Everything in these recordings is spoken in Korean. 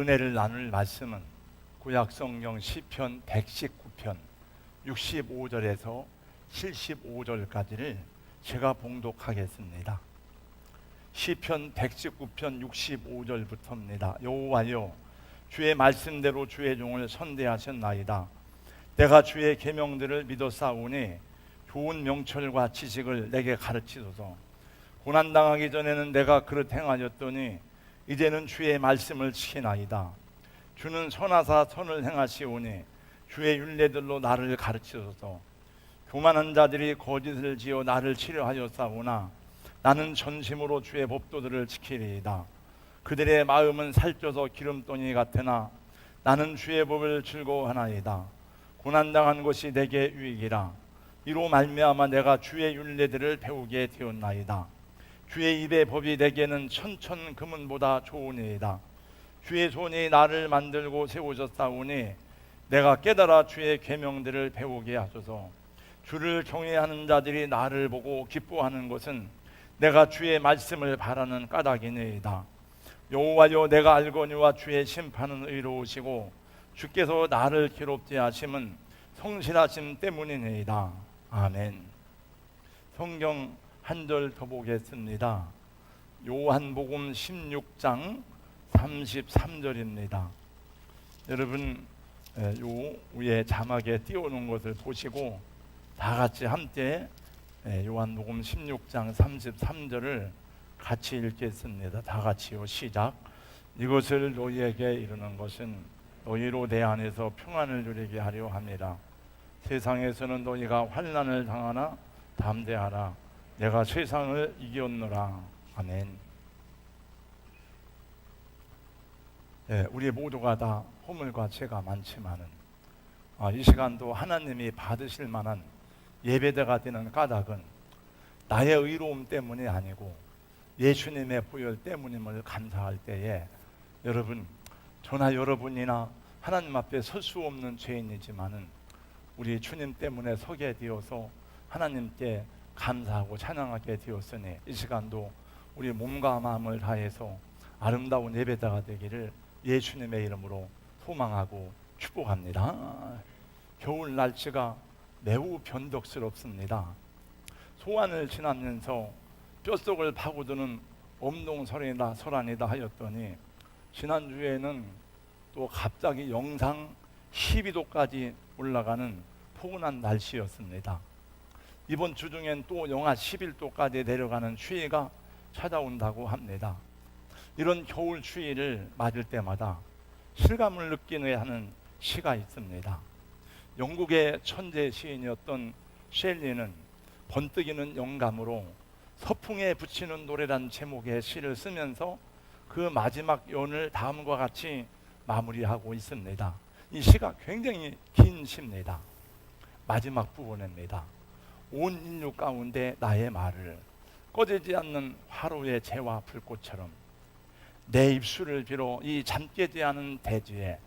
은혜를 나눌 말씀은 구약성경 시편 119편 65절에서 75절까지를 제가 봉독하겠습니다. 시편 119편 65절부터입니다. 여호와여, 주의 말씀대로 주의 종을 선대하셨나이다. 내가 주의 계명들을 믿었사오니 좋은 명철과 지식을 내게 가르치소서. 고난당하기 전에는 내가 그릇 행하였더니 이제는 주의 말씀을 지키나이다. 주는 선하사 선을 행하시오니 주의 율례들로 나를 가르치소서. 교만한 자들이 거짓을 지어 나를 치려하였사오나 나는 전심으로 주의 법도들을 지키리이다. 그들의 마음은 살쪄서 기름덩이 같으나 나는 주의 법을 즐거워하나이다. 고난당한 것이 내게 유익이라. 이로 말미암아 내가 주의 율례들을 배우게 되었나이다. 주의 입의 법이 내게는 천천 금은보다 좋으니이다. 주의 손이 나를 만들고 세우셨사오니 내가 깨달아 주의 계명들을 배우게 하소서. 주를 경외하는 자들이 나를 보고 기뻐하는 것은 내가 주의 말씀을 바라는 까닭이니이다. 여호와여, 내가 알거니와 주의 심판은 의로우시고 주께서 나를 괴롭게 하심은 성실하심 때문이니이다. 아멘. 성경 한 절 더 보겠습니다. 요한복음 16장 33절입니다. 여러분, 요 위에 자막에 띄워놓은 것을 보시고 다 같이 함께 요한복음 16장 33절을 같이 읽겠습니다. 다 같이요. 시작. 이것을 너희에게 이르는 것은 너희로 내 안에서 평안을 누리게 하려 함이라. 세상에서는 너희가 환난을 당하나 담대하라. 내가 세상을 이겼노라. 아멘. 우리 모두가 다 허물과 죄가 많지만은 이 시간도 하나님이 받으실 만한 예배대가 되는 까닭은 나의 의로움 때문이 아니고 예수님의 보혈 때문임을 감사할 때에 여러분, 저나 여러분이나 하나님 앞에 설 수 없는 죄인이지만은 우리 주님 때문에 서게 되어서 하나님께 감사하고 찬양하게 되었으니 이 시간도 우리 몸과 마음을 다해서 아름다운 예배자가 되기를 예수님의 이름으로 소망하고 축복합니다. 겨울 날씨가 매우 변덕스럽습니다. 소환을 지나면서 뼛속을 파고드는 엄동설이다 설한이다 하였더니 지난주에는 또 갑자기 영상 12도까지 올라가는 포근한 날씨였습니다. 이번 주 중엔 또 영하 11도까지 내려가는 추위가 찾아온다고 합니다. 이런 겨울 추위를 맞을 때마다 실감을 느끼는 하는 시가 있습니다. 영국의 천재 시인이었던 셸리는 번뜩이는 영감으로 서풍에 붙이는 노래란 제목의 시를 쓰면서 그 마지막 연을 다음과 같이 마무리하고 있습니다. 이 시가 굉장히 긴 시입니다. 마지막 부분입니다. 온 인류 가운데 나의 말을 꺼지지 않는 화로의 재와 불꽃처럼 내 입술을 빌어 이 잠깨지 않은 대지에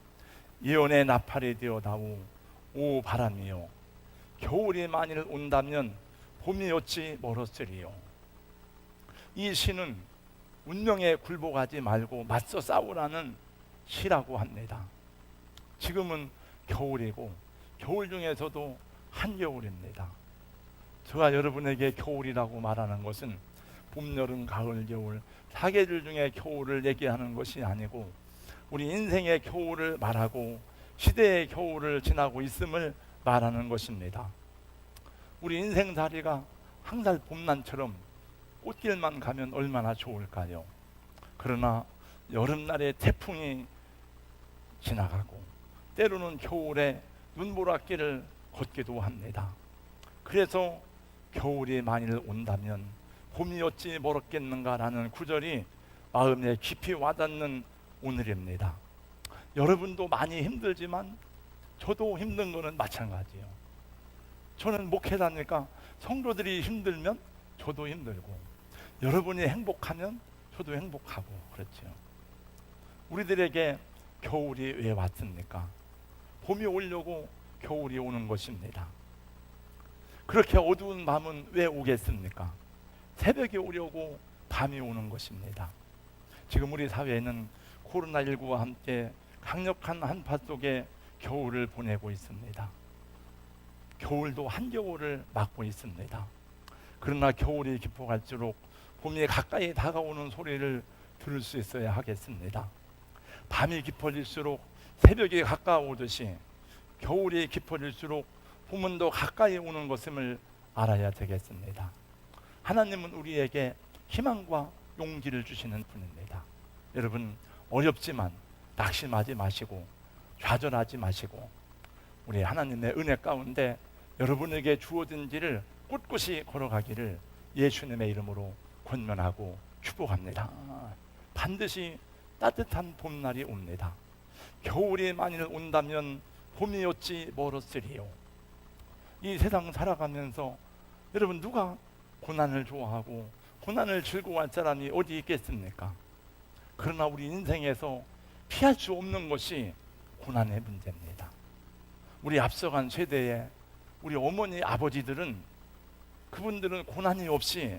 예언의 나팔이 되어다오. 오 바람이요, 겨울이 만일 온다면 봄이 어찌 멀었으리요. 이 시는 운명에 굴복하지 말고 맞서 싸우라는 시라고 합니다. 지금은 겨울이고 겨울 중에서도 한겨울입니다. 제가 여러분에게 겨울이라고 말하는 것은 봄, 여름, 가을, 겨울 사계절 중에 겨울을 얘기하는 것이 아니고 우리 인생의 겨울을 말하고 시대의 겨울을 지나고 있음을 말하는 것입니다. 우리 인생살이가 항상 봄날처럼 꽃길만 가면 얼마나 좋을까요? 그러나 여름날에 태풍이 지나가고 때로는 겨울에 눈보라길을 걷기도 합니다. 그래서 겨울이 만일 온다면 봄이 어찌 멀었겠는가라는 구절이 마음에 깊이 와닿는 오늘입니다. 여러분도 많이 힘들지만 저도 힘든 거는 마찬가지예요. 저는 목회 다니까 성도들이 힘들면 저도 힘들고 여러분이 행복하면 저도 행복하고 그렇죠. 우리들에게 겨울이 왜 왔습니까? 봄이 오려고 겨울이 오는 것입니다. 그렇게 어두운 밤은 왜 오겠습니까? 새벽이 오려고 밤이 오는 것입니다. 지금 우리 사회에는 코로나19와 함께 강력한 한파 속에 겨울을 보내고 있습니다. 겨울도 한겨울을 맞고 있습니다. 그러나 겨울이 깊어갈수록 봄이 가까이 다가오는 소리를 들을 수 있어야 하겠습니다. 밤이 깊어질수록 새벽이 가까워오듯이 겨울이 깊어질수록 봄은 더 가까이 오는 것임을 알아야 되겠습니다. 하나님은 우리에게 희망과 용기를 주시는 분입니다. 여러분, 어렵지만 낙심하지 마시고 좌절하지 마시고 우리 하나님의 은혜 가운데 여러분에게 주어진 길을 꿋꿋이 걸어가기를 예수님의 이름으로 권면하고 축복합니다. 반드시 따뜻한 봄날이 옵니다. 겨울이 만일 온다면 봄이 어찌 멀었으리요. 이 세상 살아가면서 여러분, 누가 고난을 좋아하고 고난을 즐거워할 사람이 어디 있겠습니까? 그러나 우리 인생에서 피할 수 없는 것이 고난의 문제입니다. 우리 앞서간 세대의 우리 어머니 아버지들은, 그분들은 고난이 없이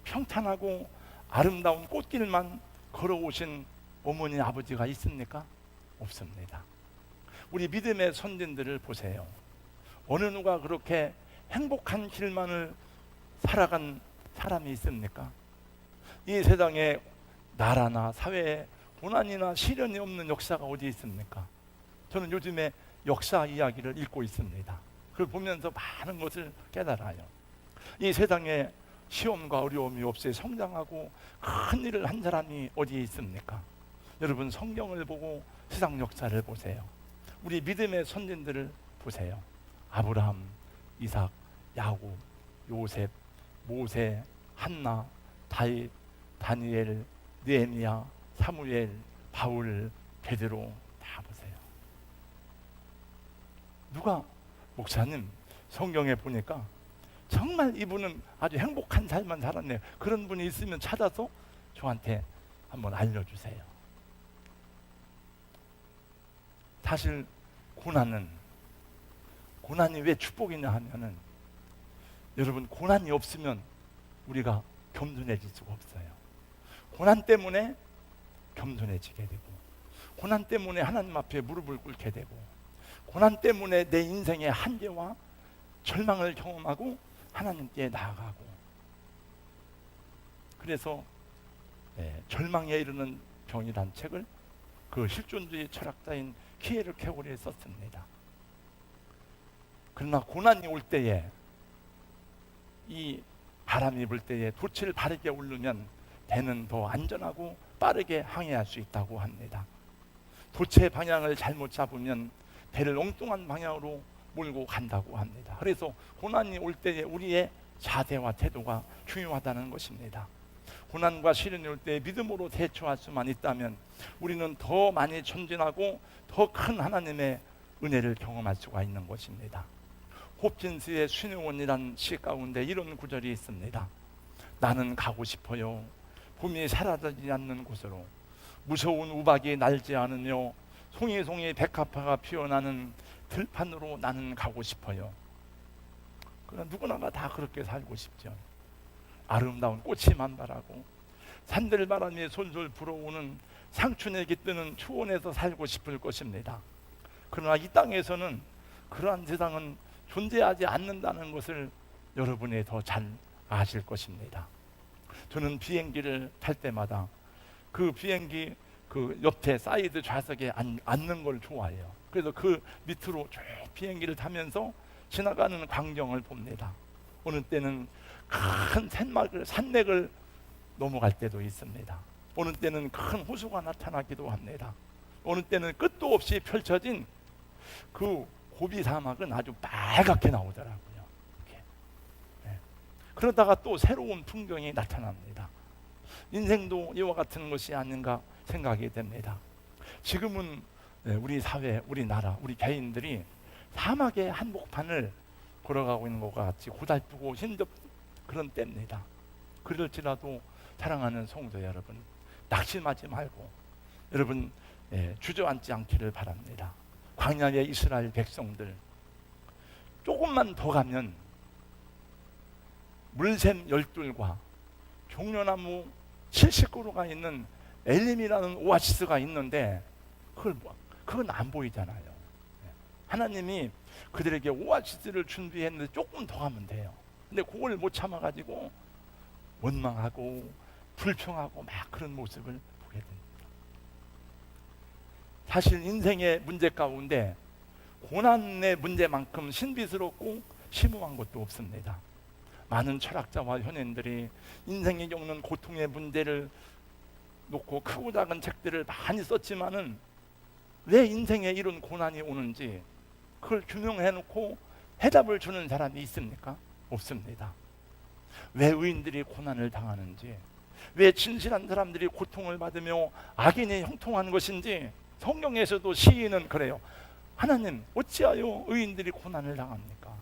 평탄하고 아름다운 꽃길만 걸어오신 어머니 아버지가 있습니까? 없습니다. 우리 믿음의 선진들을 보세요. 어느 누가 그렇게 행복한 길만을 살아간 사람이 있습니까? 이 세상에 나라나 사회에 고난이나 시련이 없는 역사가 어디 있습니까? 저는 요즘에 역사 이야기를 읽고 있습니다. 그걸 보면서 많은 것을 깨달아요. 이 세상에 시험과 어려움이 없이 성장하고 큰 일을 한 사람이 어디에 있습니까? 여러분, 성경을 보고 세상 역사를 보세요. 우리 믿음의 선진들을 보세요. 아브라함, 이삭, 야곱, 요셉, 모세, 한나, 다윗, 다니엘, 느헤미야, 사무엘, 바울, 베드로 다 보세요. 누가 목사님 성경에 보니까 정말 이분은 아주 행복한 삶만 살았네요. 그런 분이 있으면 찾아서 저한테 한번 알려주세요. 사실 고난이 왜 축복이냐 하면은, 여러분, 고난이 없으면 우리가 겸손해질 수가 없어요. 고난 때문에 겸손해지게 되고, 고난 때문에 하나님 앞에 무릎을 꿇게 되고, 고난 때문에 내 인생의 한계와 절망을 경험하고 하나님께 나아가고. 그래서 절망에 이르는 병이란 책을 그 실존주의 철학자인 키에르케고르에 썼습니다. 그러나 고난이 올 때에, 이 바람이 불 때에 돛을 바르게 오르면 배는 더 안전하고 빠르게 항해할 수 있다고 합니다. 돛의 방향을 잘못 잡으면 배를 엉뚱한 방향으로 몰고 간다고 합니다. 그래서 고난이 올 때에 우리의 자세와 태도가 중요하다는 것입니다. 고난과 시련이 올 때 믿음으로 대처할 수만 있다면 우리는 더 많이 전진하고 더 큰 하나님의 은혜를 경험할 수가 있는 것입니다. 홉킨스의 순회원이란 시 가운데 이런 구절이 있습니다. 나는 가고 싶어요. 봄이 사라지지 않는 곳으로. 무서운 우박이 날지 않으며 송이송이 백합화가 피어나는 들판으로 나는 가고 싶어요. 그러나 누구나가 다 그렇게 살고 싶죠. 아름다운 꽃이 만발하고 산들바람이 솔솔 불어오는 상춘에 깃드는 초원에서 살고 싶을 것입니다. 그러나 이 땅에서는 그러한 세상은 존재하지 않는다는 것을 여러분이 더 잘 아실 것입니다. 저는 비행기를 탈 때마다 그 비행기 그 옆에 사이드 좌석에 앉는 걸 좋아해요. 그래서 그 밑으로 쭉 비행기를 타면서 지나가는 광경을 봅니다. 어느 때는 큰 산맥을 넘어갈 때도 있습니다. 어느 때는 큰 호수가 나타나기도 합니다. 어느 때는 끝도 없이 펼쳐진 그 고비 사막은 아주 빨갛게 나오더라고요. 이렇게. 네. 그러다가 또 새로운 풍경이 나타납니다. 인생도 이와 같은 것이 아닌가 생각이 됩니다. 지금은 우리 사회, 우리 나라, 우리 개인들이 사막의 한복판을 걸어가고 있는 것과 같이 고달프고 힘든 그런 때입니다. 그럴지라도 사랑하는 성도 여러분, 낙심하지 말고 여러분 주저앉지 않기를 바랍니다. 광야의 이스라엘 백성들, 조금만 더 가면 물샘 12과 종려나무 70그루가 있는 엘림이라는 오아시스가 있는데 그건 안 보이잖아요. 하나님이 그들에게 오아시스를 준비했는데 조금 더 가면 돼요. 근데 그걸 못 참아가지고 원망하고 불평하고 막 그런 모습을 보게 됩니다. 사실 인생의 문제 가운데 고난의 문제만큼 신비스럽고 심오한 것도 없습니다. 많은 철학자와 현인들이 인생이 겪는 고통의 문제를 놓고 크고 작은 책들을 많이 썼지만은 왜 인생에 이런 고난이 오는지 그걸 규명해 놓고 해답을 주는 사람이 있습니까? 없습니다. 왜 의인들이 고난을 당하는지, 왜 진실한 사람들이 고통을 받으며 악인이 형통한 것인지 성경에서도 시인은 그래요. 하나님, 어찌하여 의인들이 고난을 당합니까?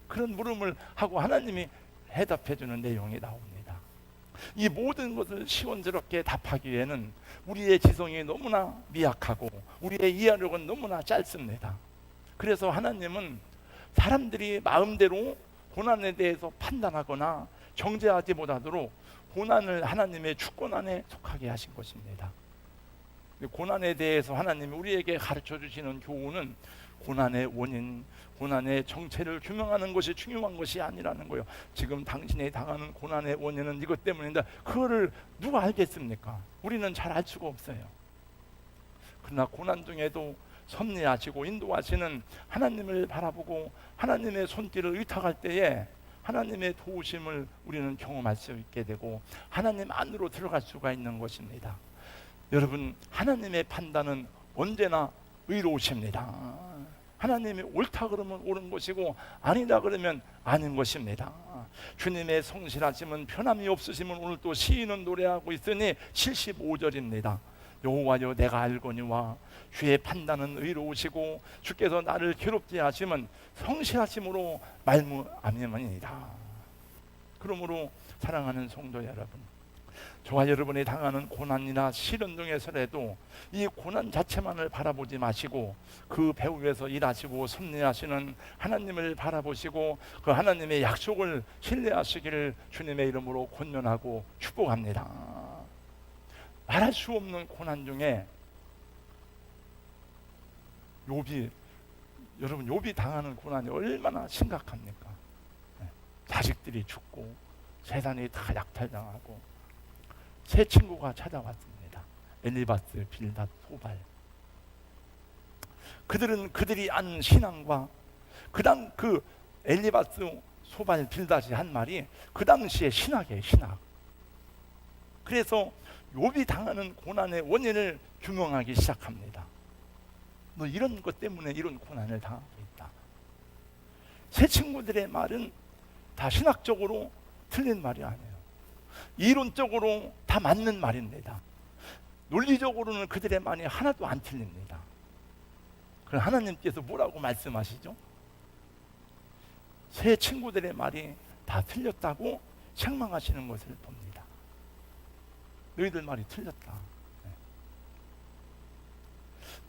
그런 물음을 하고 하나님이 해답해 주는 내용이 나옵니다. 이 모든 것을 시원스럽게 답하기에는 우리의 지성이 너무나 미약하고 우리의 이해력은 너무나 짧습니다. 그래서 하나님은 사람들이 마음대로 고난에 대해서 판단하거나 정죄하지 못하도록 고난을 하나님의 주권 안에 속하게 하신 것입니다. 고난에 대해서 하나님이 우리에게 가르쳐 주시는 교훈은 고난의 원인, 고난의 정체를 규명하는 것이 중요한 것이 아니라는 거예요. 지금 당신이 당하는 고난의 원인은 이것 때문인데 그거를 누가 알겠습니까? 우리는 잘 알 수가 없어요. 그러나 고난 중에도 섭리하시고 인도하시는 하나님을 바라보고 하나님의 손길을 의탁할 때에 하나님의 도우심을 우리는 경험할 수 있게 되고 하나님 안으로 들어갈 수가 있는 것입니다. 여러분, 하나님의 판단은 언제나 의로우십니다. 하나님이 옳다 그러면 옳은 것이고 아니다 그러면 아닌 것입니다. 주님의 성실하심은 변함이 없으심은 오늘 또 시인은 노래하고 있으니 75절입니다. 여호와여, 내가 알거니와 주의 판단은 의로우시고 주께서 나를 괴롭게 하심은 성실하심으로 말미암음이니라. 그러므로 사랑하는 성도 여러분, 저와 여러분이 당하는 고난이나 시련 중에서라도 이 고난 자체만을 바라보지 마시고 그 배후에서 일하시고 섭리하시는 하나님을 바라보시고 그 하나님의 약속을 신뢰하시기를 주님의 이름으로 권면하고 축복합니다. 말할 수 없는 고난 중에 여러분 욥이 당하는 고난이 얼마나 심각합니까? 자식들이 죽고 재산이 다 약탈당하고 새 친구가 찾아왔습니다. 엘리바스, 빌닷, 소발. 그들이 아는 신앙과 그 엘리바스, 소발, 빌닷이 한 말이 그 당시의 신학이에요, 신학. 그래서 욥이 당하는 고난의 원인을 규명하기 시작합니다. 너 이런 것 때문에 이런 고난을 당하고 있다. 새 친구들의 말은 다 신학적으로 틀린 말이 아니에요. 이론적으로 다 맞는 말입니다. 논리적으로는 그들의 말이 하나도 안 틀립니다. 그럼 하나님께서 뭐라고 말씀하시죠? 새 친구들의 말이 다 틀렸다고 책망하시는 것을 봅니다. 너희들 말이 틀렸다.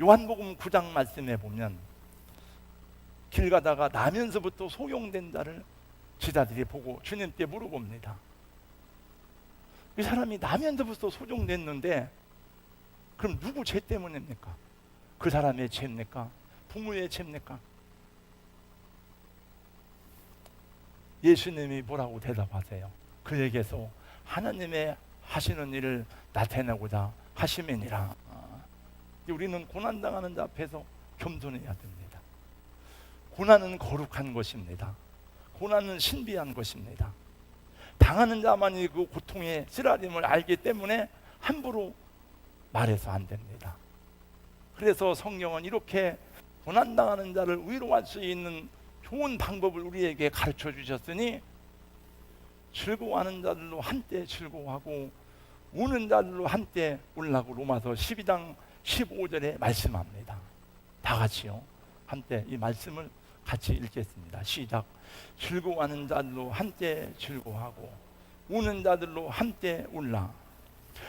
요한복음 9장 말씀에 보면 길 가다가 나면서부터 소용된 자를 제자들이 보고 주님께 물어봅니다. 이 사람이 나면서부터 소용됐는데 그럼 누구 죄 때문입니까? 그 사람의 죄입니까? 부모의 죄입니까? 예수님이 뭐라고 대답하세요? 그에게서 하나님의 하시는 일을 나타내고자 하심이니라. 우리는 고난당하는 자 앞에서 겸손해야 됩니다. 고난은 거룩한 것입니다. 고난은 신비한 것입니다. 당하는 자만이 그 고통의 쓰라림을 알기 때문에 함부로 말해서 안 됩니다. 그래서 성경은 이렇게 고난당하는 자를 위로할 수 있는 좋은 방법을 우리에게 가르쳐 주셨으니 즐거워하는 자들로 한때 즐거워하고 우는 자들로 한때 울라고 로마서 12장 15절에 말씀합니다. 다 같이요. 한때 이 말씀을 같이 읽겠습니다. 시작. 즐거워하는 자들로 한때 즐거워하고 우는 자들로 한때 울라.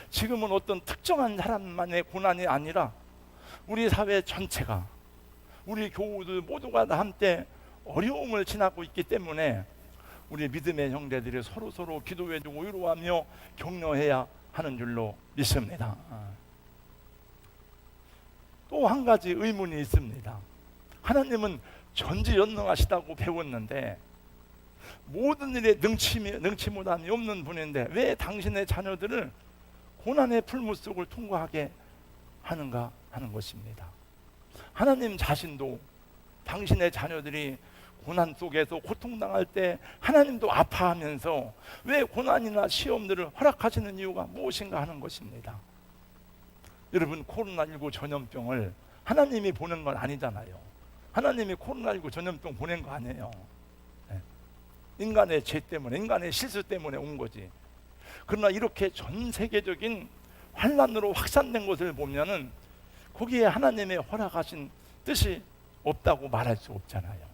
지금은 어떤 특정한 사람만의 고난이 아니라 우리 사회 전체가, 우리 교우들 모두가 다 한때 어려움을 지나고 있기 때문에 우리 믿음의 형제들이 서로 기도해주고 위로하며 격려해야 하는 줄로 믿습니다. 또 한 가지 의문이 있습니다. 하나님은 전지전능하시다고 배웠는데 모든 일에 능치무dam이 없는 분인데 왜 당신의 자녀들을 고난의 풀무 속을 통과하게 하는가 하는 것입니다. 하나님 자신도 당신의 자녀들이 고난 속에서 고통당할 때 하나님도 아파하면서 왜 고난이나 시험들을 허락하시는 이유가 무엇인가 하는 것입니다. 여러분, 코로나19 전염병을 하나님이 보낸 건 아니잖아요. 하나님이 코로나19 전염병 보낸 거 아니에요. 인간의 죄 때문에, 인간의 실수 때문에 온 거지. 그러나 이렇게 전 세계적인 환난으로 확산된 것을 보면은 거기에 하나님의 허락하신 뜻이 없다고 말할 수 없잖아요.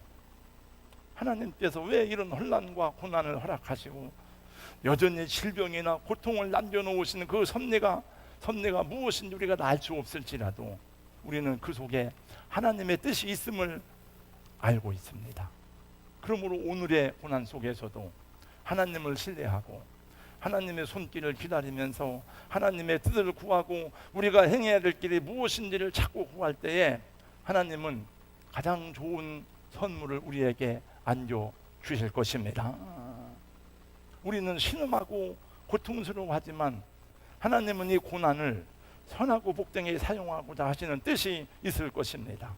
하나님께서 왜 이런 혼란과 고난을 허락하시고 여전히 질병이나 고통을 남겨놓으시는 그 섭리가 무엇인지 우리가 알 수 없을지라도 우리는 그 속에 하나님의 뜻이 있음을 알고 있습니다. 그러므로 오늘의 고난 속에서도 하나님을 신뢰하고 하나님의 손길을 기다리면서 하나님의 뜻을 구하고 우리가 행해야 될 길이 무엇인지를 찾고 구할 때에 하나님은 가장 좋은 선물을 우리에게 안겨 주실 것입니다. 우리는 신음하고 고통스러워하지만 하나님은 이 고난을 선하고 복되게 사용하고자 하시는 뜻이 있을 것입니다.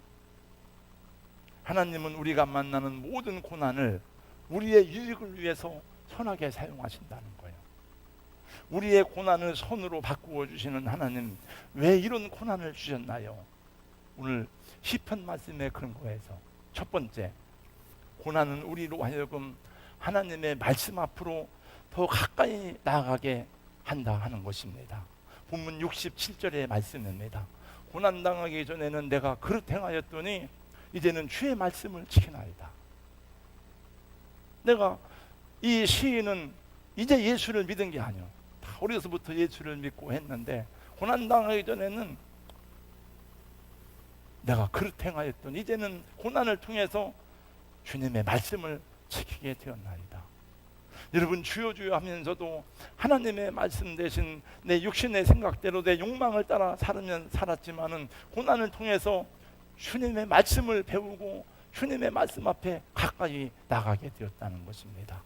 하나님은 우리가 만나는 모든 고난을 우리의 유익을 위해서 선하게 사용하신다는 거예요. 우리의 고난을 선으로 바꾸어 주시는 하나님, 왜 이런 고난을 주셨나요? 오늘 시편 말씀의 근거에서 첫 번째, 고난은 우리로 하여금 하나님의 말씀 앞으로 더 가까이 나아가게 한다 하는 것입니다. 본문 67절의 말씀입니다. 고난당하기 전에는 내가 그릇 행하였더니 이제는 주의 말씀을 지키나이다. 내가 이 시인은 이제 예수를 믿은 게 아니요, 다 어려서부터 예수를 믿고 했는데 고난당하기 전에는 내가 그릇 행하였더니 이제는 고난을 통해서 주님의 말씀을 지키게 되었나이다. 여러분, 주여 주여 하면서도 하나님의 말씀 대신 내 육신의 생각대로 내 욕망을 따라 살았지만은 고난을 통해서 주님의 말씀을 배우고 주님의 말씀 앞에 가까이 나가게 되었다는 것입니다.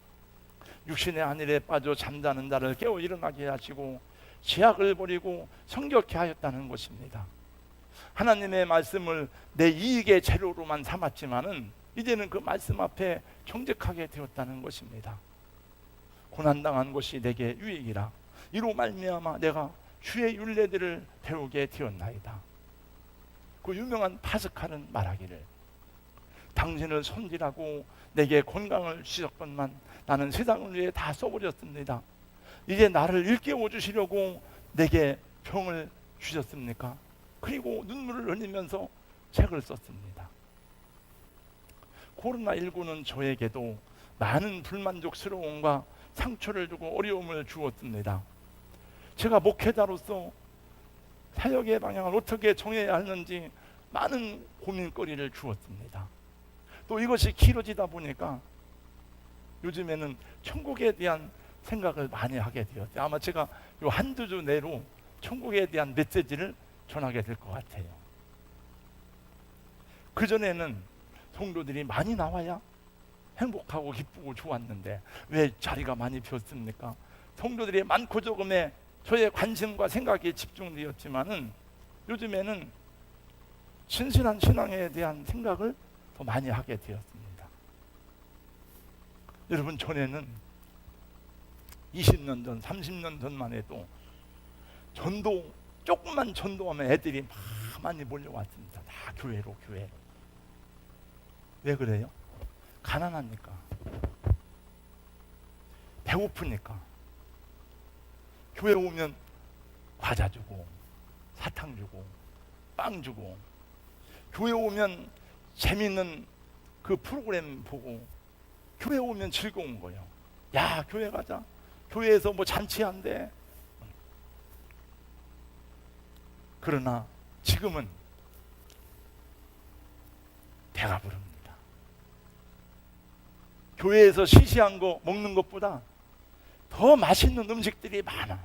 육신의 안일에 빠져 잠자는 자를 깨워 일어나게 하시고 죄악을 버리고 성결케 하였다는 것입니다. 하나님의 말씀을 내 이익의 재료로만 삼았지만은 이제는 그 말씀 앞에 정직하게 되었다는 것입니다. 고난당한 것이 내게 유익이라 이로 말미암아 내가 주의 율례들을 배우게 되었나이다. 그 유명한 파스칼은 말하기를 당신을 손질하고 내게 건강을 주셨건만 나는 세상을 위해 다 써버렸습니다. 이제 나를 일깨워 주시려고 내게 병을 주셨습니까? 그리고 눈물을 흘리면서 책을 썼습니다. 코로나19는 저에게도 많은 불만족스러움과 상처를 주고 어려움을 주었습니다. 제가 목회자로서 사역의 방향을 어떻게 정해야 하는지 많은 고민거리를 주었습니다. 또 이것이 길어지다 보니까 요즘에는 천국에 대한 생각을 많이 하게 되었어요. 아마 제가 요 한두 주 내로 천국에 대한 메시지를 전하게 될 것 같아요. 그전에는 성도들이 많이 나와야 행복하고 기쁘고 좋았는데 왜 자리가 많이 비었습니까? 성도들이 많고 적음에 저의 관심과 생각이 집중되었지만은 요즘에는 신실한 신앙에 대한 생각을 더 많이 하게 되었습니다. 여러분, 전에는 20년 전, 30년 전만 해도 전도, 조금만 전도하면 애들이 많이 몰려왔습니다. 다 교회로. 왜 그래요? 가난하니까, 배고프니까. 교회 오면 과자 주고 사탕 주고 빵 주고, 교회 오면 재밌는 그 프로그램 보고, 교회 오면 즐거운 거예요. 야, 교회 가자. 교회에서 뭐 잔치한대. 그러나 지금은 배가 부릅니다. 교회에서 시시한 거 먹는 것보다 더 맛있는 음식들이 많아.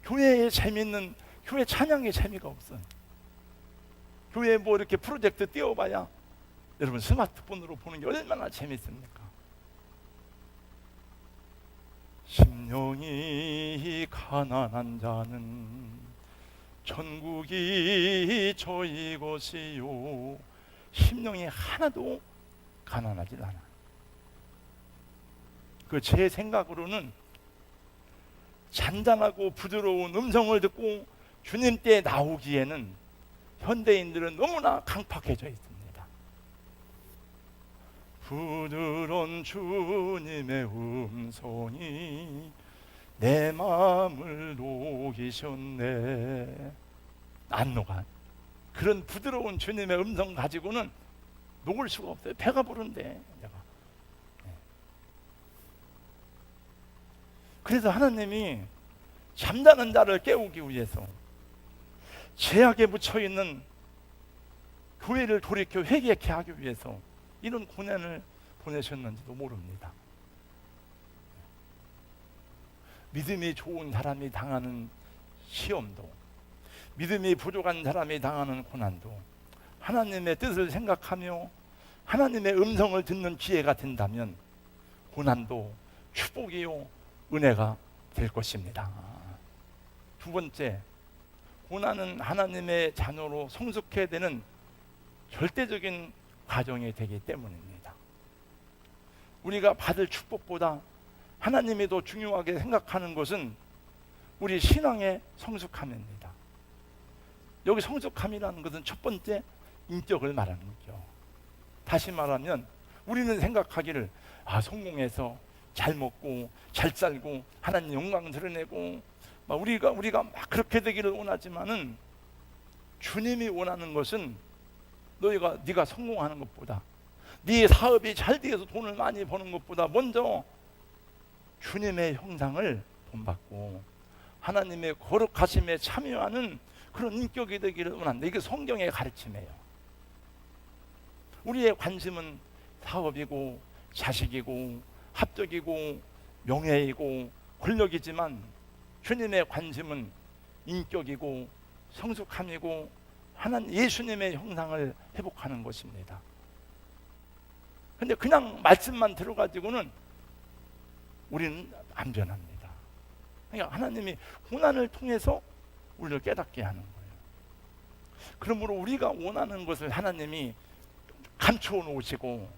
교회에 재밌는 교회 찬양에 재미가 없어요. 교회에 뭐 이렇게 프로젝트 띄워봐야 여러분 스마트폰으로 보는 게 얼마나 재밌습니까? 심령이 가난한 자는 천국이 저희 것이요. 심령이 하나도 가난하지 않아. 그 제 생각으로는 잔잔하고 부드러운 음성을 듣고 주님 께 나오기에는 현대인들은 너무나 강팍해져 있습니다. 부드러운 주님의 음성이 내 마음을 녹이셨네. 안 녹아. 그런 부드러운 주님의 음성 가지고는 녹을 수가 없어요. 배가 부른데 내가. 그래서 하나님이 잠자는 자를 깨우기 위해서 죄악에 묻혀있는 교회를 돌이켜 회개케 하기 위해서 이런 고난을 보내셨는지도 모릅니다. 믿음이 좋은 사람이 당하는 시험도, 믿음이 부족한 사람이 당하는 고난도 하나님의 뜻을 생각하며 하나님의 음성을 듣는 기회가 된다면 고난도 축복이요 은혜가 될 것입니다. 두 번째, 고난은 하나님의 자녀로 성숙해야 되는 절대적인 과정이 되기 때문입니다. 우리가 받을 축복보다 하나님이 더 중요하게 생각하는 것은 우리 신앙의 성숙함입니다. 여기 성숙함이라는 것은 첫 번째 인격을 말하는 거죠. 다시 말하면 우리는 생각하기를 성공해서 잘 먹고 잘 살고 하나님 영광 드러내고 우리가 막 그렇게 되기를 원하지만은 주님이 원하는 것은 네가 성공하는 것보다 네 사업이 잘 되어서 돈을 많이 버는 것보다 먼저 주님의 형상을 본받고 하나님의 거룩하심에 참여하는 그런 인격이 되기를 원한다. 이게 성경의 가르침이에요. 우리의 관심은 사업이고 자식이고 합격이고 명예이고 권력이지만 주님의 관심은 인격이고 성숙함이고 하나님 예수님의 형상을 회복하는 것입니다. 그런데 그냥 말씀만 들어가지고는 우리는 안 변합니다. 그러니까 하나님이 고난을 통해서 우리를 깨닫게 하는 거예요. 그러므로 우리가 원하는 것을 하나님이 감추어 놓으시고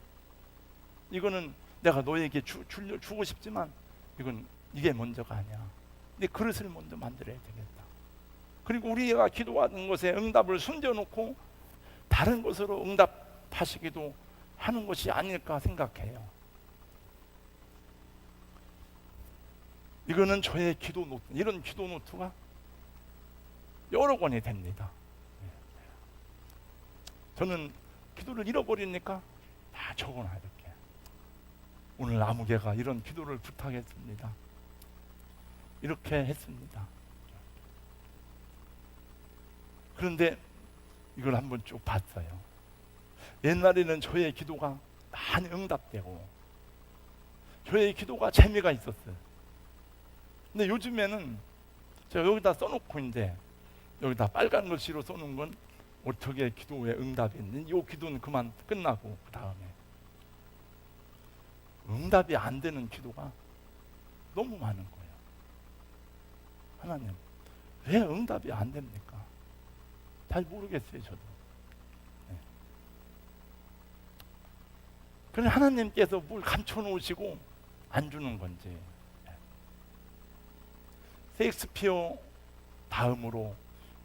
이거는 내가 너에게 주고 싶지만 이게 먼저가 아니야. 네 그릇을 먼저 만들어야 되겠다. 그리고 우리가 기도하는 것에 응답을 숨겨놓고 다른 것으로 응답하시기도 하는 것이 아닐까 생각해요. 이거는 저의 기도 노트, 이런 기도 노트가 여러 권이 됩니다. 저는 기도를 잃어버리니까 다 적어놔요. 이렇게. 오늘 아무개가 이런 기도를 부탁했습니다. 이렇게 했습니다. 그런데 이걸 한번 쭉 봤어요. 옛날에는 저의 기도가 많이 응답되고 저의 기도가 재미가 있었어요. 근데 요즘에는 제가 여기다 써놓고 있는데 여기다 빨간 글씨로 써놓은 건 어떻게 기도에 응답이 있는지, 이 기도는 그만 끝나고 그 다음에 응답이 안 되는 기도가 너무 많은 거예요. 하나님, 왜 응답이 안 됩니까? 잘 모르겠어요, 저도. 네. 그런데 하나님께서 뭘 감춰놓으시고 안 주는 건지. 네. 셰익스피어 다음으로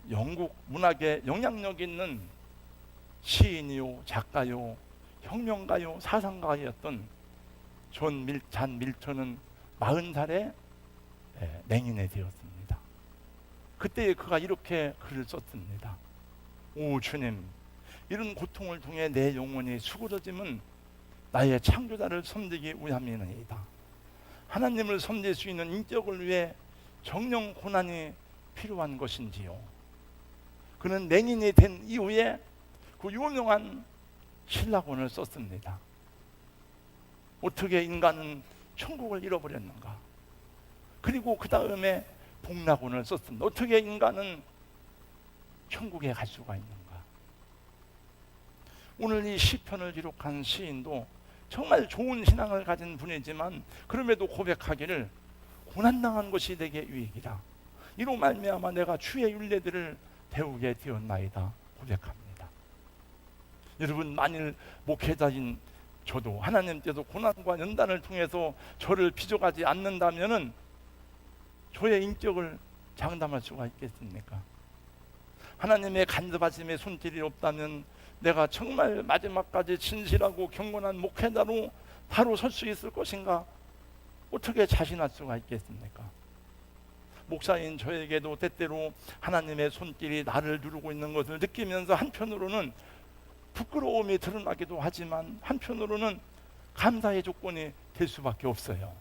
영국 문학에 영향력 있는 시인이요, 작가요, 혁명가요, 사상가였던 존 밀턴은 40살에 맹인이 되었습니다. 그때 그가 이렇게 글을 썼습니다. 오 주님, 이런 고통을 통해 내 영혼이 수그러짐은 나의 창조자를 섬기기 위함이니이다. 하나님을 섬길 수 있는 인격을 위해 정령 고난이 필요한 것인지요. 그는 맹인이 된 이후에 그 유명한 신라권을 썼습니다. 어떻게 인간은 천국을 잃어버렸는가? 그리고 그 다음에 복락원을 썼습니다. 어떻게 인간은 천국에 갈 수가 있는가? 오늘 이 시편을 기록한 시인도 정말 좋은 신앙을 가진 분이지만 그럼에도 고백하기를 고난당한 것이 내게 유익이라. 이로 말미암아 내가 주의 율례들을 배우게 되었나이다 고백합니다. 여러분, 만일 목회자인 저도 하나님께서 고난과 연단을 통해서 저를 빚어가지 않는다면은 저의 인격을 장담할 수가 있겠습니까? 하나님의 간섭하심의 손길이 없다면 내가 정말 마지막까지 진실하고 경건한 목회자로 바로 설 수 있을 것인가? 어떻게 자신할 수가 있겠습니까? 목사인 저에게도 때때로 하나님의 손길이 나를 누르고 있는 것을 느끼면서 한편으로는 부끄러움이 드러나기도 하지만 한편으로는 감사의 조건이 될 수밖에 없어요.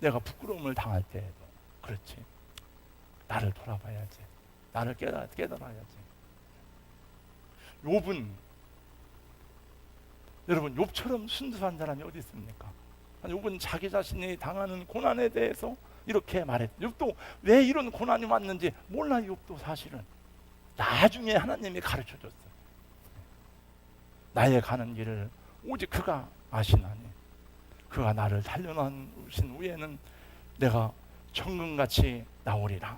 내가 부끄러움을 당할 때에도. 그렇지, 나를 돌아봐야지, 나를 깨달아야지. 욥은, 여러분, 욥처럼 순수한 사람이 어디 있습니까? 욥은 자기 자신이 당하는 고난에 대해서 이렇게 말했죠. 욥도 왜 이런 고난이 왔는지 몰라요. 욥도 사실은 나중에 하나님이 가르쳐줬어요. 나의 가는 길을 오직 그가 아시나니 그가 나를 단련하신 후에는 내가 천금같이 나오리라.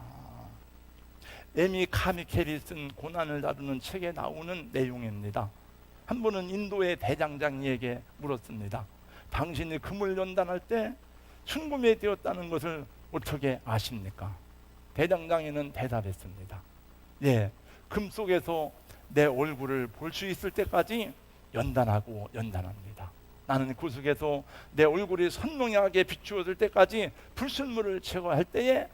에미 카미켈이 쓴 고난을 다루는 책에 나오는 내용입니다. 한 번은 인도의 대장장이에게 물었습니다. 당신이 금을 연단할 때 순금이 되었다는 것을 어떻게 아십니까? 대장장이는 대답했습니다. 예, 금 속에서 내 얼굴을 볼 수 있을 때까지 연단하고 연단합니다. 나는 그 속에서 내 얼굴이 선명하게 비추어질 때까지 불순물을 제거할 때에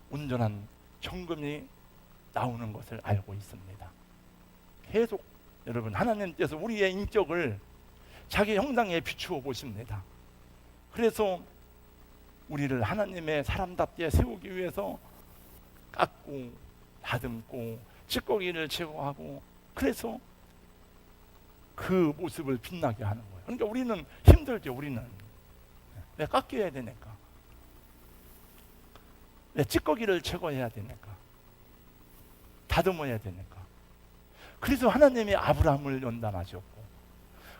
온전한 정금이 나오는 것을 알고 있습니다. 계속 여러분, 하나님께서 우리의 인격을 자기 형상에 비추어 보십니다. 그래서 우리를 하나님의 사람답게 세우기 위해서 깎고 다듬고 찌꺼기를 제거하고, 그래서 그 모습을 빛나게 하는 거예요. 그러니까 우리는 힘들죠. 우리는 왜 깎여야 되니까, 왜 찌꺼기를 제거해야 되니까, 다듬어야 되니까. 그래서 하나님이 아브라함을 연단하셨고,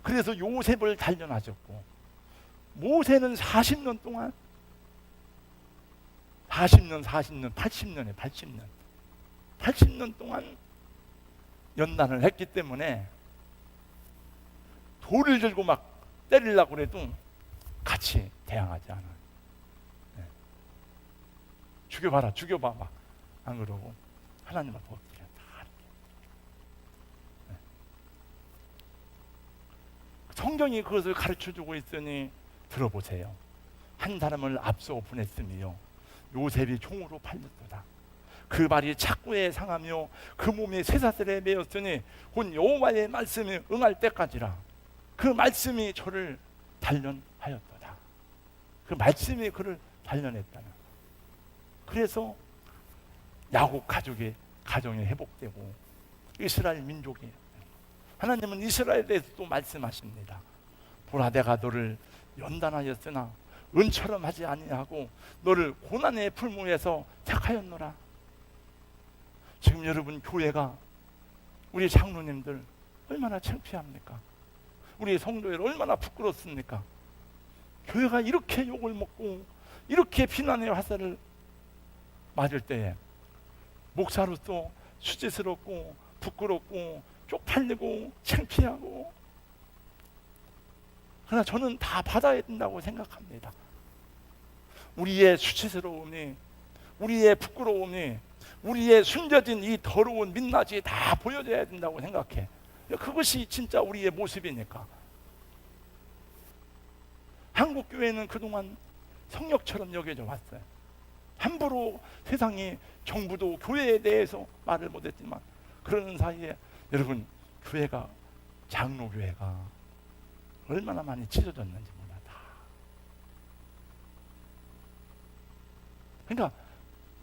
그래서 요셉을 단련하셨고, 모세는 40년 동안 80년 동안 연단을 했기 때문에 돌을 들고 막 때리려고 해도 같이 대항하지 않아요. 네. 죽여봐라, 죽여봐 막 안 그러고 하나님을 버티려 다 이렇게. 네. 성경이 그것을 가르쳐주고 있으니 들어보세요. 한 사람을 앞서 보냈으며 요셉이 총으로 팔렸도다. 그 발이 착고에 상하며 그 몸이 쇠사슬에 매였으니 곧 여호와의 말씀이 응할 때까지라. 그 말씀이 저를 단련하였도다. 그 말씀이 그를 단련했다는. 그래서 야곱 가정이 회복되고 이스라엘 민족이, 하나님은 이스라엘에 대해서 또 말씀하십니다. 보라, 내가 너를 연단하였으나 은처럼 하지 아니하고 너를 고난의 풀무에서 택하였노라. 지금 여러분, 교회가, 우리 장로님들 얼마나 창피합니까? 우리 성도들 얼마나 부끄럽습니까? 교회가 이렇게 욕을 먹고 이렇게 비난의 화살을 맞을 때에 목사로서 수치스럽고 부끄럽고 쪽팔리고 창피하고, 그러나 저는 다 받아야 된다고 생각합니다. 우리의 수치스러움이, 우리의 부끄러움이, 우리의 숨겨진 이 더러운 민낯이 다 보여져야 된다고 생각해. 그것이 진짜 우리의 모습이니까. 한국 교회는 그동안 성역처럼 여겨져 왔어요. 함부로 세상이, 정부도 교회에 대해서 말을 못했지만, 그러는 사이에 여러분, 교회가, 장로교회가 얼마나 많이 찢어졌는지 몰라. 다. 그러니까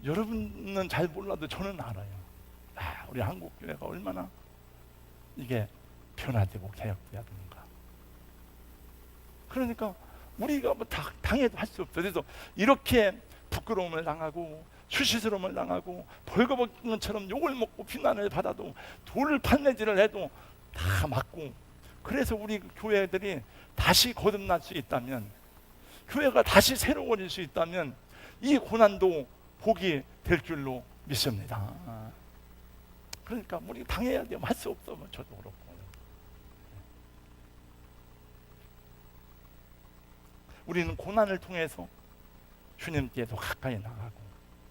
여러분은 잘 몰라도 저는 알아요. 우리 한국 교회가 얼마나 이게 변화되고 개혁돼야 되는가. 그러니까 우리가 뭐 당해도 할 수 없어요. 그래서 이렇게 부끄러움을 당하고 수시스러움을 당하고 벌거벗은 것처럼 욕을 먹고 비난을 받아도 돌을 판매질을 해도 다 맞고, 그래서 우리 교회들이 다시 거듭날 수 있다면, 교회가 다시 새로워질 수 있다면 이 고난도 복이 될 줄로 믿습니다. 그러니까 우리 당해야 돼요. 할 수 없어. 저도 그렇고. 우리는 고난을 통해서 주님께 더 가까이 나가고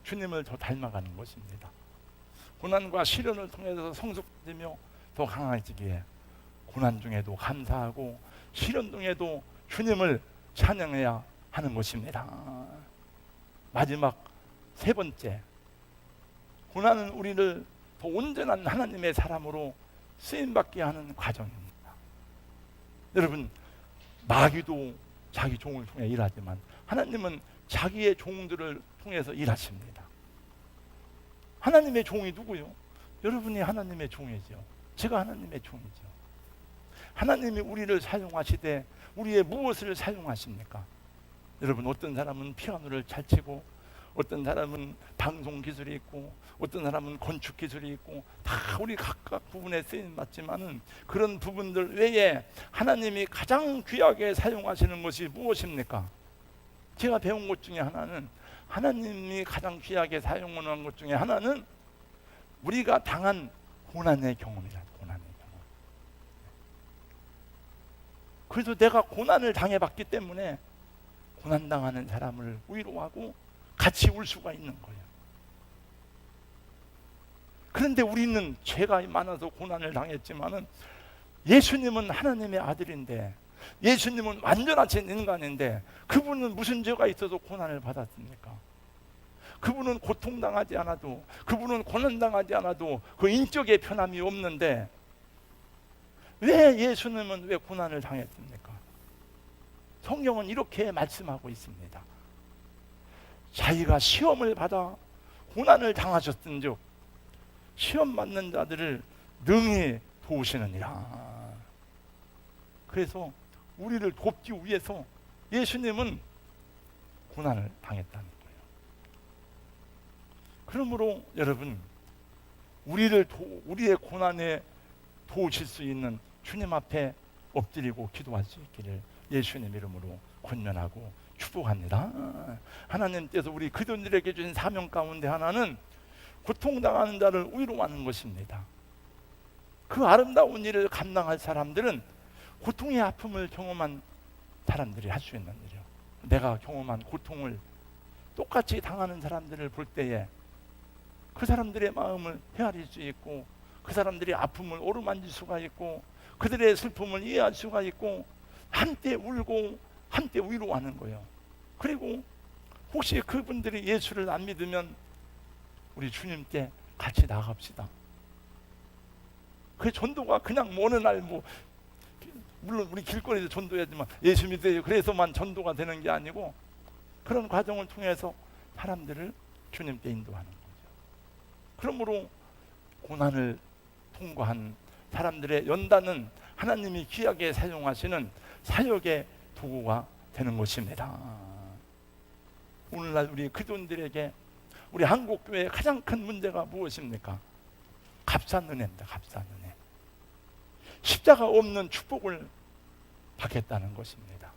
주님을 더 닮아가는 것입니다. 고난과 시련을 통해서 성숙되며 더 강해지기에 고난 중에도 감사하고 시련 중에도 주님을 찬양해야 하는 것입니다. 마지막 세 번째, 고난은 우리를 더 온전한 하나님의 사람으로 쓰임받게 하는 과정입니다. 여러분, 마귀도 자기 종을 통해 일하지만 하나님은 자기의 종들을 통해서 일하십니다. 하나님의 종이 누구요? 여러분이 하나님의 종이죠. 제가 하나님의 종이죠. 하나님이 우리를 사용하시되 우리의 무엇을 사용하십니까? 여러분, 어떤 사람은 피아노를 잘 치고, 어떤 사람은 방송 기술이 있고, 어떤 사람은 건축 기술이 있고, 다 우리 각각 부분에 쓰임 받지만은 그런 부분들 외에 하나님이 가장 귀하게 사용하시는 것이 무엇입니까? 제가 배운 것 중에 하나는, 하나님이 가장 귀하게 사용하는 것 중에 하나는 우리가 당한 고난의 경험이다. 고난의 경험. 그래서 내가 고난을 당해봤기 때문에 고난당하는 사람을 위로하고 같이 울 수가 있는 거예요. 그런데 우리는 죄가 많아서 고난을 당했지만은, 예수님은 하나님의 아들인데, 예수님은 완전하신 인간인데 그분은 무슨 죄가 있어서 고난을 받았습니까? 그분은 고통당하지 않아도, 그분은 고난당하지 않아도 그 인격의 편함이 없는데 왜 예수님은 왜 고난을 당했습니까? 성경은 이렇게 말씀하고 있습니다. 자기가 시험을 받아 고난을 당하셨은즉 시험 받는 자들을 능히 도우시느니라. 그래서 우리를 돕기 위해서 예수님은 고난을 당했다는 거예요. 그러므로 여러분, 우리의 고난에 도우실 수 있는 주님 앞에 엎드리고 기도할 수 있기를 예수님 이름으로 권면하고 축복합니다. 하나님께서 우리 그들에게 주신 사명 가운데 하나는 고통당하는 자를 위로하는 것입니다. 그 아름다운 일을 감당할 사람들은 고통의 아픔을 경험한 사람들이 할 수 있는 일이요. 내가 경험한 고통을 똑같이 당하는 사람들을 볼 때에 그 사람들의 마음을 헤아릴 수 있고, 그 사람들의 아픔을 어루만질 수가 있고, 그들의 슬픔을 이해할 수가 있고, 함께 울고 함께 위로하는 거예요. 그리고 혹시 그분들이 예수를 안 믿으면 우리 주님께 같이 나갑시다. 그 전도가 그냥 어느 날 물론 우리 길거리에서 전도해야지만 예수 믿어요 그래서만 전도가 되는 게 아니고, 그런 과정을 통해서 사람들을 주님께 인도하는 거죠. 그러므로 고난을 통과한 사람들의 연단은 하나님이 귀하게 사용하시는 사역의 도구가 되는 것입니다. 오늘날 우리 그분들에게, 우리 한국교회의 가장 큰 문제가 무엇입니까? 값싼 은혜입니다. 값싼 은혜. 십자가 없는 축복을 받겠다는 것입니다.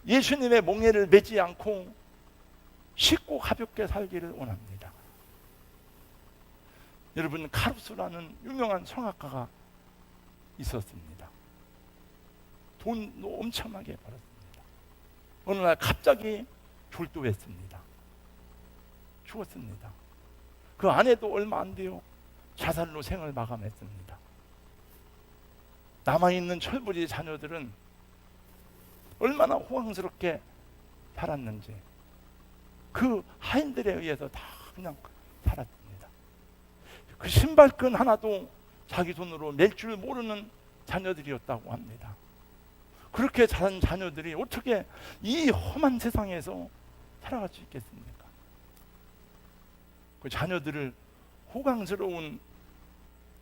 예수님의 멍에를 매지 않고 쉽고 가볍게 살기를 원합니다. 여러분, 카루스라는 유명한 성악가가 있었습니다. 돈도 엄청나게 벌었습니다. 어느 날 갑자기 졸도했습니다. 죽었습니다. 그 아내도 얼마 안 돼요. 자살로 생을 마감했습니다. 남아있는 철부지 자녀들은 얼마나 호황스럽게 살았는지 그 하인들에 의해서 다 그냥 살았습니다. 그 신발끈 하나도 자기 돈으로 낼 줄 모르는 자녀들이었다고 합니다. 그렇게 자란 자녀들이 어떻게 이 험한 세상에서 살아갈 수 있겠습니까? 그 자녀들을 호강스러운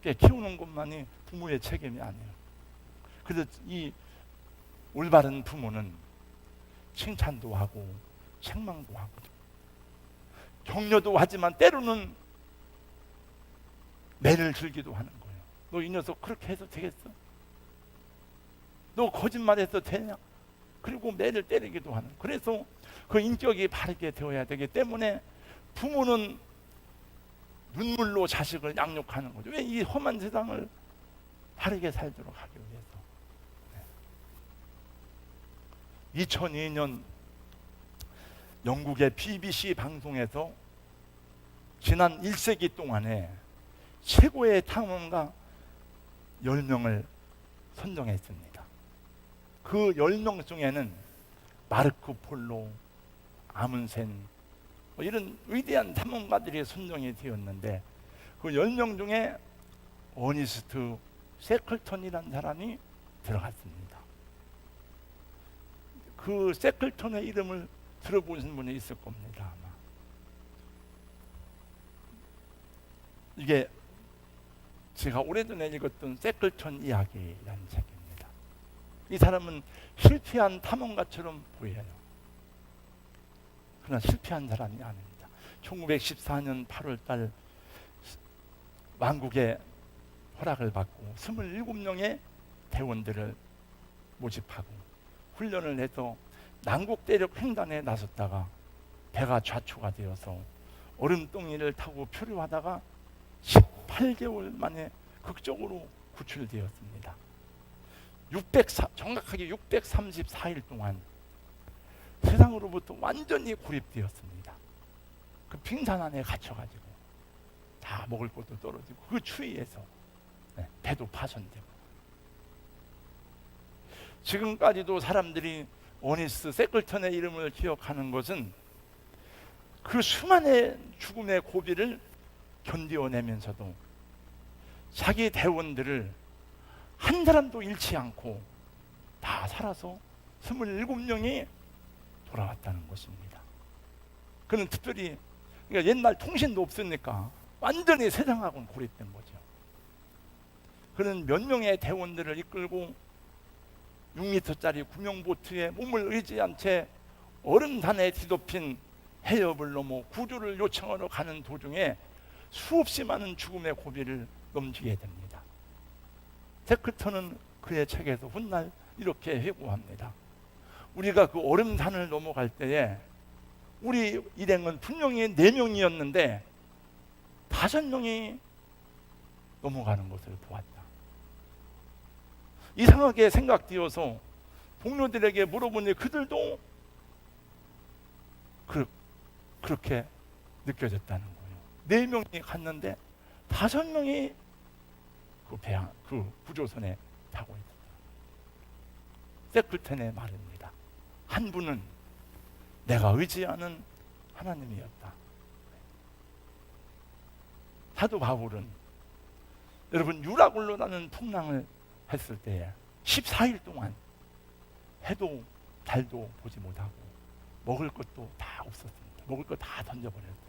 게 키우는 것만이 부모의 책임이 아니에요. 그래서 이 올바른 부모는 칭찬도 하고 책망도 하고 격려도 하지만 때로는 매를 들기도 하는 거예요. 너 이 녀석 그렇게 해서 되겠어? 너 거짓말해서 되냐? 그리고 매를 때리기도 하는. 그래서 그 인격이 바르게 되어야 되기 때문에 부모는 눈물로 자식을 양육하는 거죠. 왜? 이 험한 세상을 바르게 살도록 하기 위해서. 2002년 영국의 BBC 방송에서 지난 1세기 동안에 최고의 탐험가 10명을 선정했습니다. 그 10명 중에는 마르코 폴로, 아문센 이런 위대한 탐험가들이 선정이 되었는데 그 10명 중에 어니스트 세클턴이라는 사람이 들어갔습니다. 그 세클턴의 이름을 들어보신 분이 있을 겁니다. 아마. 이게 제가 오래전에 읽었던 세클턴 이야기라는 책입니다. 이 사람은 실패한 탐험가처럼 보여요. 그러나 실패한 사람이 아닙니다. 1914년 8월달 왕국의 허락을 받고 27명의 대원들을 모집하고 훈련을 해서 남국 대륙 횡단에 나섰다가 배가 좌초가 되어서 얼음덩이를 타고 표류하다가 18개월 만에 극적으로 구출되었습니다. 정확하게 634일 동안 세상으로부터 완전히 고립되었습니다. 그 빙산 안에 갇혀가지고 다 먹을 것도 떨어지고 그 추위에서 배도 파손되고 지금까지도 사람들이 어니스 세클턴의 이름을 기억하는 것은 그 수많은 죽음의 고비를 견뎌내면서도 자기 대원들을 한 사람도 잃지 않고 다 살아서 27명이 돌아왔다는 것입니다. 그는 특별히 그러니까 옛날 통신도 없으니까 완전히 세상하고는 고립된 거죠. 그는 몇 명의 대원들을 이끌고 6m짜리 구명보트에 몸을 의지한 채 얼음산에 뒤덮인 해협을 넘어 구조를 요청하러 가는 도중에 수없이 많은 죽음의 고비를 넘기게 됩니다. 세클턴은 그의 책에서 훗날 이렇게 회고합니다. 우리가 그 얼음산을 넘어갈 때에 우리 일행은 분명히 4명이었는데 5명이 넘어가는 것을 보았다. 이상하게 생각되어서 동료들에게 물어보니 그들도 그렇게 느껴졌다는 거예요. 4명이 갔는데 5명이 그 구조선에 타고 있었다. 세클턴의 말입니다. 한 분은 내가 의지하는 하나님이었다. 사도 바울은 여러분 유라굴로라는 풍랑을 했을 때에 14일 동안 해도 달도 보지 못하고 먹을 것도 다 없었습니다. 먹을 것 다 던져버렸어요.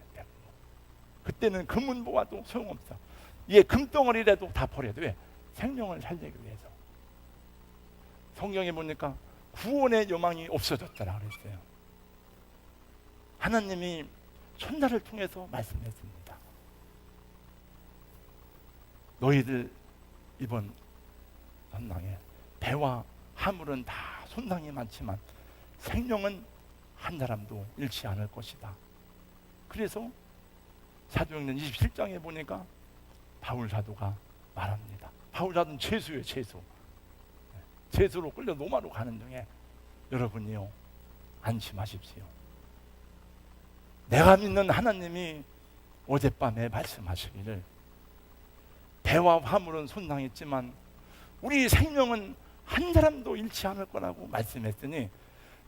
그때는 금은 모아도 소용없어. 이게 금덩어리라도 다 버려도 왜? 생명을 살리기 위해서. 성경에 보니까 구원의 여망이 없어졌다라 그랬어요. 하나님이 천사를 통해서 말씀했습니다. 너희들 이번 선당에 배와 화물은 다 손상이 많지만 생명은 한 사람도 잃지 않을 것이다. 그래서 사도행전 27장에 보니까 바울 사도가 말합니다. 바울 사도는 죄수예요, 죄수. 죄수로 끌려 로마로 가는 중에 여러분이요 안심하십시오. 내가 믿는 하나님이 어젯밤에 말씀하시기를 배와 화물은 손상했지만 우리 생명은 한 사람도 잃지 않을 거라고 말씀했더니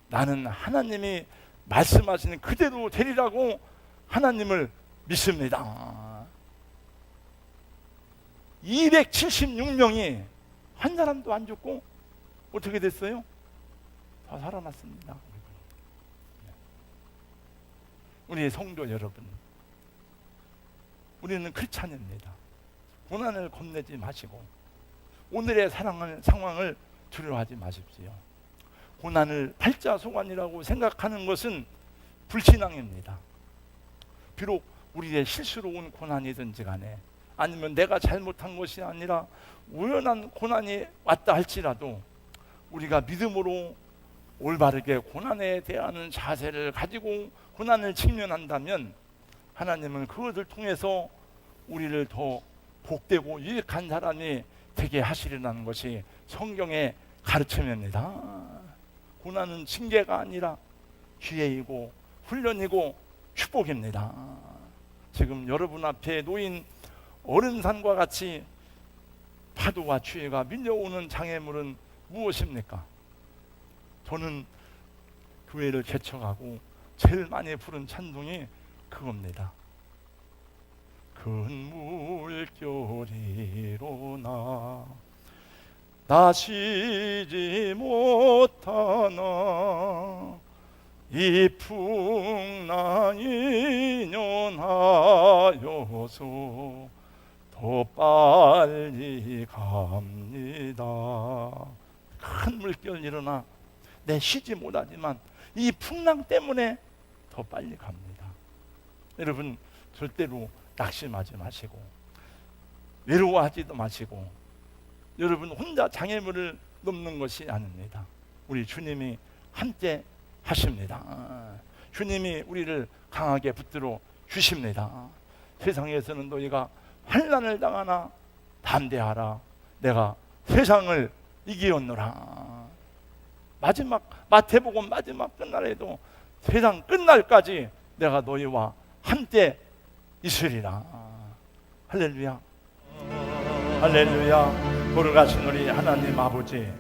나는 하나님이 말씀하시는 그대로 되리라고 하나님을 믿습니다. 276명이 한 사람도 안 죽고 어떻게 됐어요? 다 살아났습니다. 우리 성도 여러분, 우리는 크리스찬입니다. 고난을 겁내지 마시고 오늘의 상황을 두려워하지 마십시오. 고난을 팔자소관이라고 생각하는 것은 불신앙입니다. 비록 우리의 실수로 온 고난이든지 간에, 아니면 내가 잘못한 것이 아니라 우연한 고난이 왔다 할지라도 우리가 믿음으로 올바르게 고난에 대하는 자세를 가지고 고난을 직면한다면 하나님은 그것을 통해서 우리를 더 복되고 유익한 사람이 되게 하시리라는 것이 성경의 가르침입니다. 고난은 징계가 아니라 기회이고 훈련이고 축복입니다. 지금 여러분 앞에 놓인 어른산과 같이 파도와 추위가 밀려오는 장애물은 무엇입니까? 저는 교회를 개척하고 제일 많이 부른 찬송이 그겁니다. 큰 물결이로나 다시지 못하나 이 풍랑이 년하여서 더 빨리 갑니다. 큰 물결 일어나 내 쉬지 못하지만 이 풍랑 때문에 더 빨리 갑니다. 여러분 절대로 낙심하지 마시고 외로워하지도 마시고, 여러분 혼자 장애물을 넘는 것이 아닙니다. 우리 주님이 함께 하십니다. 주님이 우리를 강하게 붙들어 주십니다. 세상에서는 너희가 환난을 당하나 담대하라, 내가 세상을 이기었노라. 마지막 마태복음 마지막 끝날에도 세상 끝날까지 내가 너희와 함께 있으리라. 할렐루야, 할렐루야. 걸어가신 우리 하나님 아버지,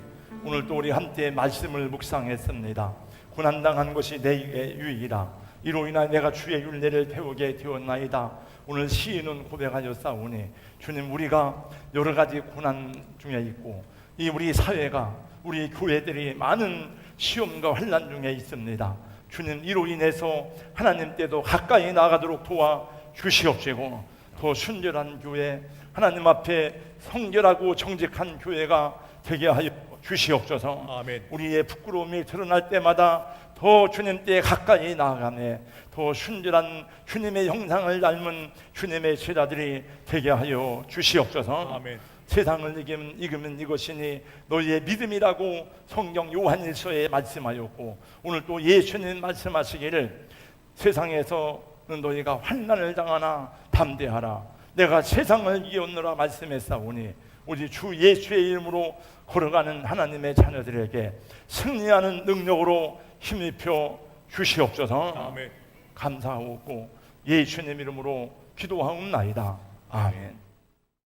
오늘 또 우리 함께 말씀을 묵상했습니다. 고난당한 것이 내게 유익이라, 이로 인하여 내가 주의 율례를 배우게 되었나이다. 오늘 시인은 고백하였사오니 주님, 우리가 여러 가지 고난 중에 있고 이 우리 사회가, 우리 교회들이 많은 시험과 환난 중에 있습니다. 주님, 이로 인해서 하나님 때도 가까이 나가도록 도와 주시옵시고, 더 순결한 교회, 하나님 앞에 성결하고 정직한 교회가 되게 하여 주시옵소서. 아멘. 우리의 부끄러움이 드러날 때마다 더 주님께 가까이 나아가며 더 순결한 주님의 형상을 닮은 주님의 제자들이 되게 하여 주시옵소서. 아멘. 세상을 이기면 이것이니 너희의 믿음이라고 성경 요한일서에 말씀하였고, 오늘 또 예수님 말씀하시기를 세상에서는 너희가 환난을 당하나 담대하라, 내가 세상을 이겼노라 말씀했사오니, 우리 주 예수의 이름으로 걸어가는 하나님의 자녀들에게 승리하는 능력으로 힘입혀 주시옵소서. 아멘. 감사하고 예수님 이름으로 기도하옵나이다. 아멘.